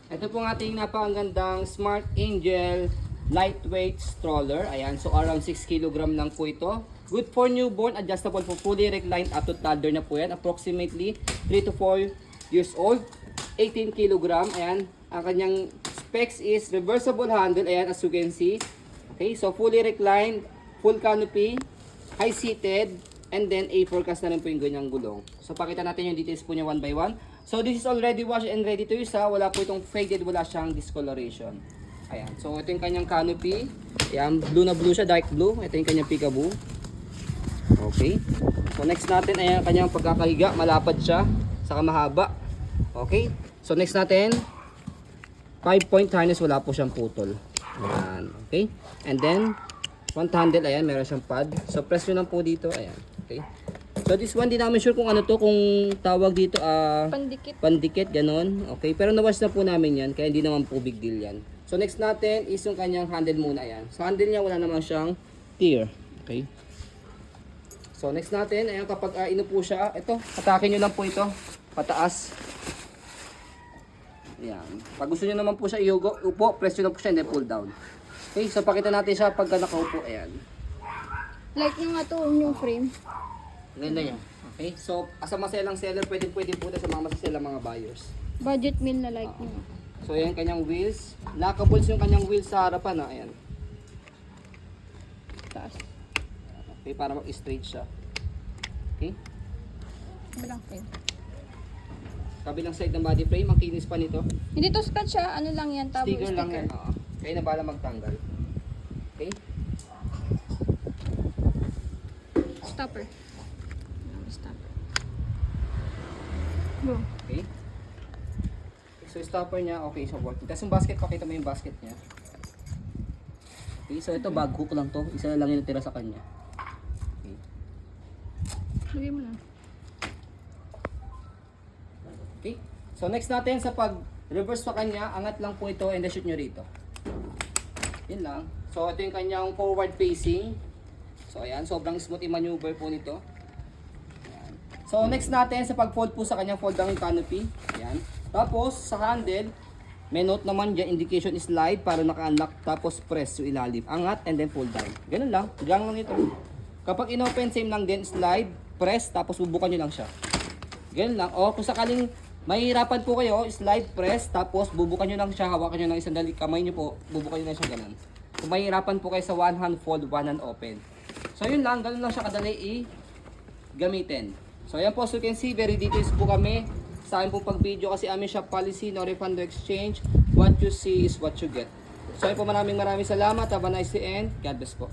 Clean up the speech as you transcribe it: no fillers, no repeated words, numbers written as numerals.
Ito po ang ating napakagandang Smart Angel lightweight stroller. Ayan, so around 6 kg lang po ito. Good for newborn, adjustable po, fully reclined up to toddler na po yan. Approximately 3 to 4 years old, 18 kg. Ayan, ang kanyang specs is reversible handle. Ayan, as you can see. Okay, so fully reclined, full canopy, high seated, and then A4 cast na rin po yung ganyang gulong. So pakita natin yung details po niya one by one. So this is already washed and ready to use ha. Wala po itong faded, wala siyang discoloration. Ayan. So ito yung kanyang canopy. Ayan, blue na blue siya, dark blue. Ito yung kanyang peekaboo. Okay. So next natin ay ang kanyang pagkakahiga. Malapad siya, saka mahaba. Okay. So next natin, 5-point harness, wala po siyang putol. Ayan. Okay. And then, front handle, ayan, meron siyang pad. So press nyo lang po dito. Ayan. Okay. So this one, di namin sure kung ano to, kung tawag dito, Pandikit. pandikit, ganon. Okay, pero nawash na po namin yan, kaya hindi naman po big deal yan. So next natin is yung kanyang handle muna, yan. Sa handle niya, wala naman siyang tear. Okay. So next natin, ayan, kapag inupo siya, ito, atakin nyo lang po ito, pataas. Ayan. Pag gusto nyo naman po siya upo, press nyo lang po siya, and then pull down. Okay, so pakita natin siya pagka nakaupo, ayan. Like yung nga to, yung frame. Ganda niya. Okay? So, as a maselang seller, pwede po ito sa mga masaselang mga buyers. Budget meal na like nyo. So, ayan kanyang wheels. Lockables yung kanyang wheels sa harapan. Ayan. Taas. Okay, para mag-straight siya. Okay? Walang frame. Kabilang side ng body frame, ang kinis pa nito. Hindi to scotch ha. Ano lang yan? Tabo Sticker sticker. lang yan. Oo. Kaya na bala magtanggal. Okay? Stopper. Stopper. Boom. Okay? So, stopper niya, okay, so working. Tapos yung basket, pakita mo yung basket niya. Okay, so ito, bag hook lang to. Isa na lang yung natira sa kanya. Okay. Lagay mo na. Okay? So next natin sa pag-reverse sa kanya, angat lang po ito and shoot nyo rito. Yun lang. So ito yung kanyang forward facing. So ayan, sobrang smooth i-maneuver po nito. Ayan. So next natin sa pag-fold po sa kanya, fold down yung canopy. Ayan. Tapos sa handle, may note naman dyan, indication is slide para naka-unlock, tapos press yung ilalim. Angat and then pull down. Ganun lang, diyan lang ito. Kapag in-open, same lang din, slide, press, tapos bubukan nyo lang siya. Ganun lang. O kung sakaling mahihirapan po kayo, slide, press, tapos bubukan nyo lang siya, hawakan nyo ng isang kamay nyo po, bubukan nyo lang siya ganun. Kung mahihirapan po kayo sa one hand fold, one hand open. So yun lang, ganun lang siya kadali i-gamitin. So ayan po, so you can see, very details po kami sa akin pong pag-video kasi amin shop policy, no refund, no exchange. What you see is what you get. So ayun po, maraming salamat. Have a nice day and God bless po.